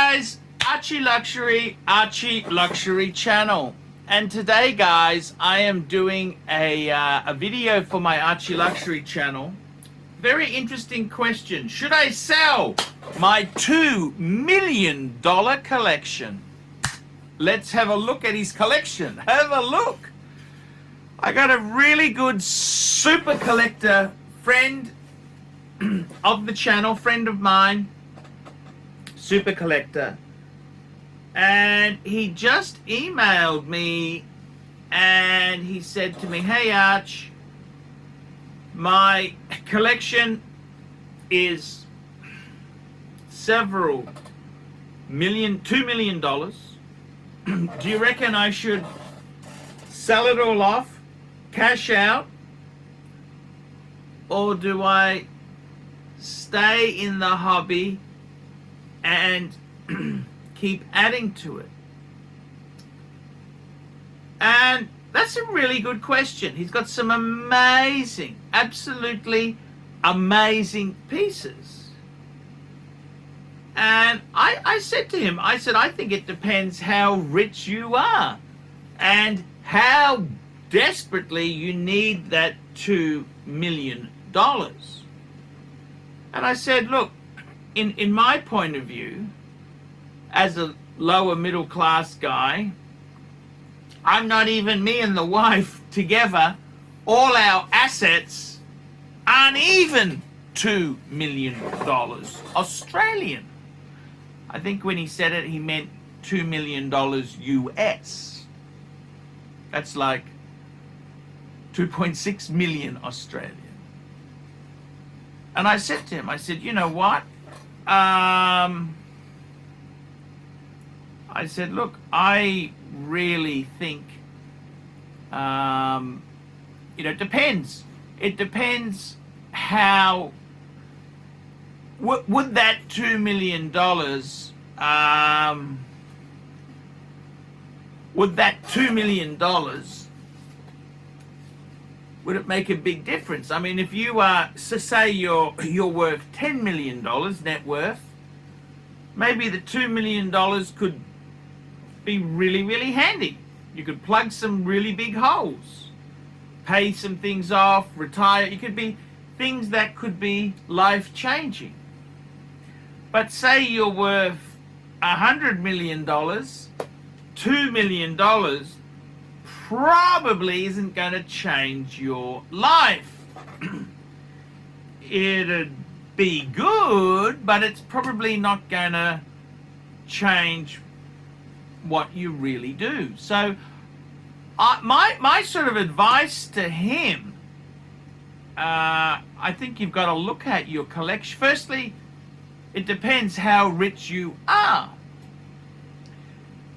guys, ArchieLuxury channel. And today guys, I am doing a video for my ArchieLuxury channel. Very interesting question. Should I sell my $2 million collection? Let's have a look at his collection. Have a look. I got a really good super collector friend of the channel, friend of mine, super collector, and he just emailed me and he said to me, hey Arch, my collection is several million, $2 million. Do you reckon I should sell it all off, cash out, or do I stay in the hobby and keep adding to it? And that's a really good question. He's got some amazing, absolutely amazing pieces. And I said to him, I said, I think it depends how rich you are and how desperately you need that $2 million. And I said, look, in my point of view, as a lower middle class guy, I'm not even, me and the wife together, all our assets aren't even $2 million Australian. I think when he said it, he meant $2 million US. That's like 2.6 million Australian. And I said to him, I said, you know what? I said, look, I really think, it depends. It depends how, would that $2 million, would that $2 million, would it make a big difference? I mean, if you are, so say you're worth $10 million net worth, maybe the $2 million could be really, really handy. You could plug some really big holes, pay some things off, retire. It could be things that could be life-changing. But say you're worth $100 million, $2 million probably isn't going to change your life. It'd be good, but it's probably not going to change what you really do. So my sort of advice to him, I think you've got to look at your collection. Firstly, it depends how rich you are.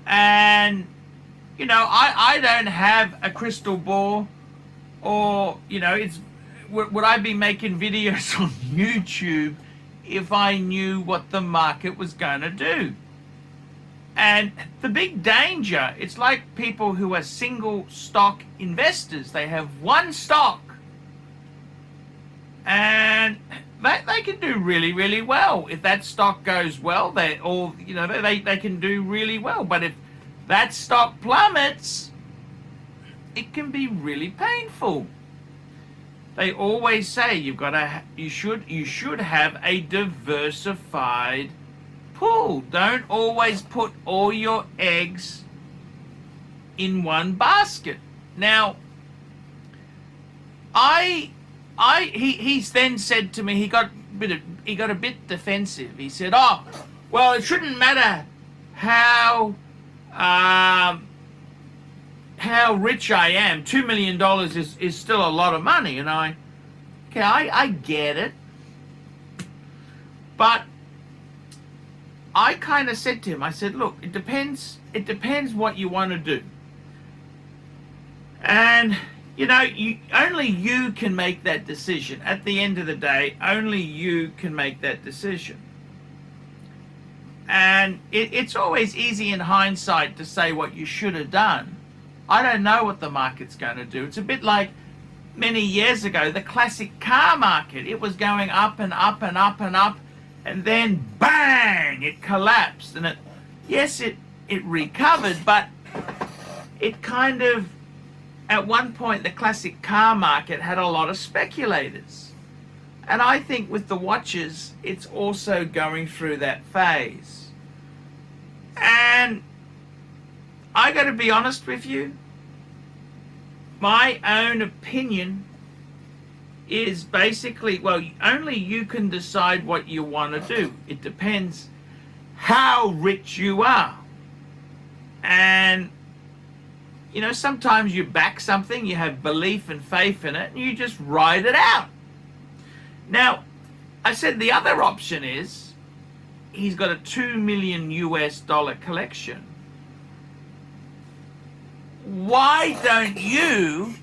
And you know, I don't have a crystal ball, or, would I be making videos on YouTube if I knew what the market was going to do? And the big danger, it's like people who are single stock investors. They have one stock and they can do really, really well. If that stock goes well, they can do really well. But if that stock plummets, it can be really painful. They always say you should have a diversified pool. Don't always put all your eggs in one basket. Now, he's then said to me, he got a bit defensive. He said, "Oh, well, it shouldn't matter how rich I am. $2 million is still a lot of money." And I get it. But I kind of said to him, I said, look, it depends what you want to do. And, only you can make that decision. At the end of the day, only you can make that decision. And it's always easy in hindsight to say what you should have done. I don't know what the market's going to do. It's a bit like many years ago, the classic car market. It was going up and up and up and up. and then bang, it collapsed. And it recovered, but it kind of, at one point, the classic car market had a lot of speculators. And I think with the watches, it's also going through that phase. And I got to be honest with you, my own opinion is basically, well, only you can decide what you want to do. It depends how rich you are. And, you know, sometimes you back something, you have belief and faith in it, and you just ride it out. Now, I said the other option is, he's got a $2 million collection. Why don't you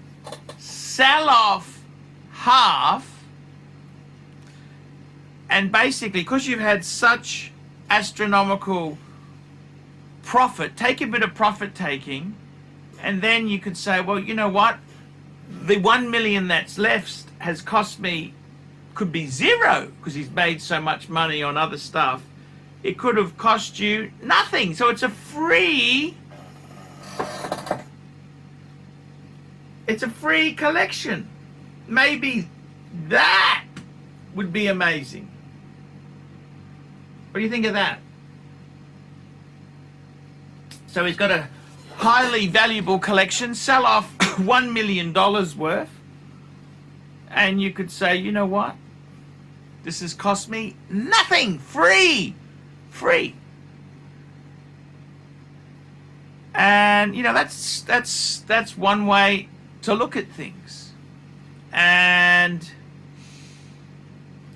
sell off half, and basically, because you've had such astronomical profit, take a bit of profit taking, and then you could say, well, you know what, the 1 million that's left has cost me, could be zero, because he's made so much money on other stuff. It could have cost you nothing. So it's a free collection. Maybe that would be amazing. What do you think of that? So he's got a highly valuable collection, sell off $1 million worth, and you could say, you know what? This has cost me nothing. Free. And, you know, that's one way to look at things. And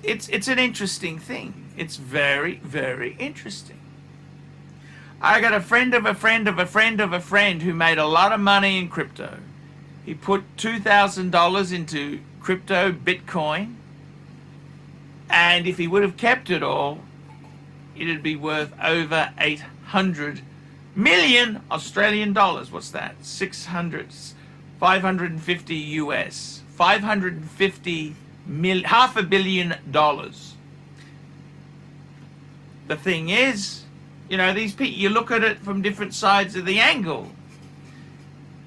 it's an interesting thing. It's very, very interesting. I got a friend of a friend of a friend of a friend who made a lot of money in crypto. He put $2,000 into crypto Bitcoin, and if he would have kept it all, it'd be worth over 800 million Australian dollars. What's that? 550 US. 550 million, $500 million. The thing is, you know, these people, you look at it from different sides of the angle.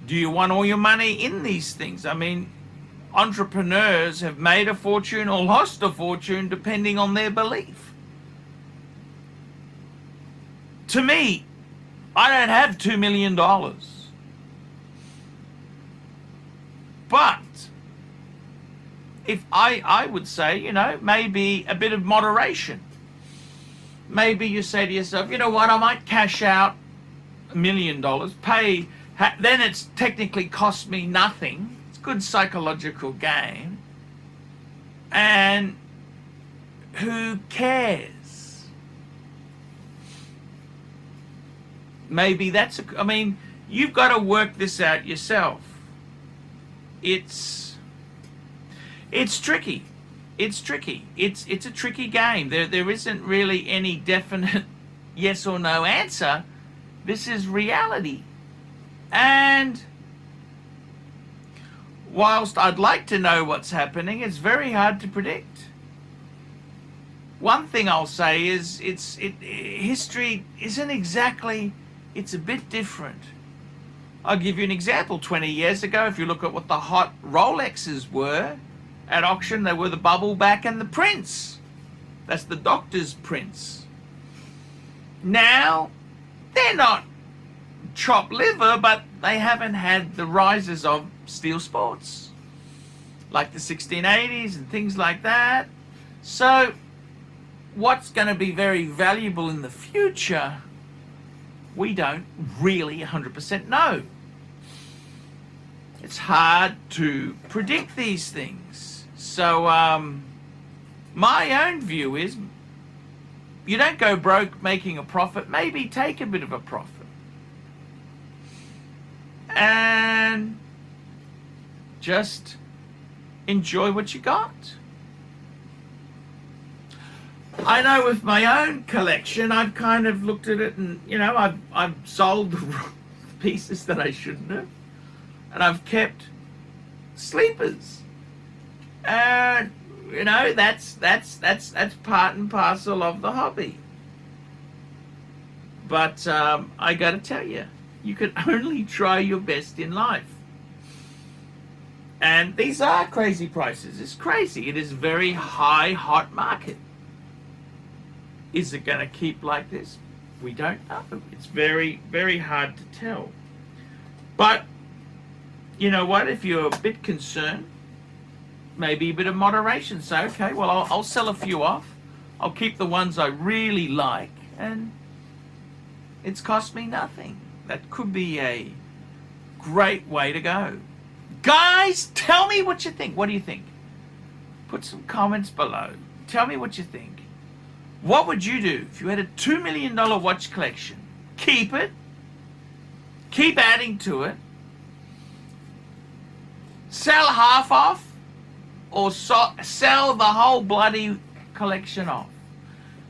Do you want all your money in these things? I mean, entrepreneurs have made a fortune or lost a fortune depending on their belief. To me, I don't have $2 million. But if I would say, you know, maybe a bit of moderation. Maybe you say to yourself, you know what, I might cash out $1 million, pay, then it's technically cost me nothing. It's a good psychological game. And who cares? Maybe that's, I mean, you've got to work this out yourself. It's tricky. It's tricky. It's a tricky game. There isn't really any definite yes or no answer. This is reality. And whilst I'd like to know what's happening, it's very hard to predict. One thing I'll say is history isn't exactly, it's a bit different. I'll give you an example. 20 years ago, if you look at what the hot Rolexes were at auction, they were the Bubbleback and the Prince. That's the doctor's Prince. Now, they're not chopped liver, but they haven't had the rises of steel sports, like the 1680s and things like that. So, what's going to be very valuable in the future, we don't really 100% know. It's hard to predict these things. So, my own view is, you don't go broke making a profit. Maybe take a bit of a profit. And just enjoy what you got. I know with my own collection, I've kind of looked at it and, you know, I've sold the pieces that I shouldn't have. And I've kept sleepers. And you know, that's part and parcel of the hobby. But I got to tell you, you can only try your best in life. And these are crazy prices. It's crazy. It is a very high, hot market. Is it going to keep like this? We don't know. It's very, very hard to tell. But you know what? If you're a bit concerned, maybe a bit of moderation. So, okay, well, I'll sell a few off. I'll keep the ones I really like, and it's cost me nothing. That could be a great way to go. Guys, tell me what you think. What do you think? Put some comments below. Tell me what you think. What would you do if you had a $2 million watch collection? Keep it. Keep adding to it. Sell half off, or sell the whole bloody collection off.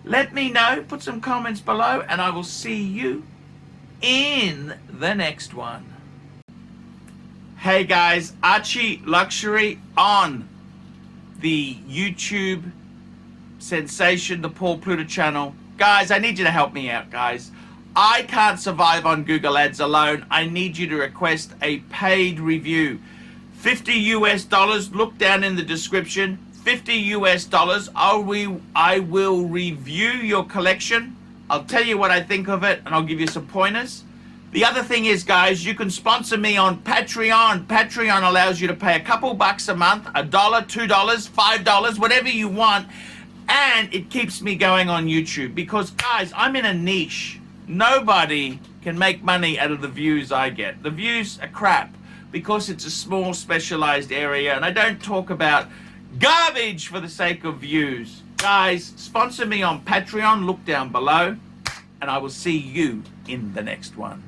Let me know. Put some comments below, and I will see you in the next one. Hey guys, ArchieLuxury on the YouTube sensation, the Paul Pluta channel. Guys, I need you to help me out, guys. I can't survive on Google Ads alone. I need you to request a paid review. $50 US. Look down in the description. $50 US. I will review your collection. I'll tell you what I think of it, and I'll give you some pointers. The other thing is, guys, you can sponsor me on Patreon. Patreon allows you to pay a couple bucks a month, $1, $2, $5, whatever you want, and it keeps me going on YouTube. Because, guys, I'm in a niche. Nobody can make money out of the views I get. The views are crap because it's a small, specialized area, and I don't talk about garbage for the sake of views. Guys, sponsor me on Patreon. Look down below, and I will see you in the next one.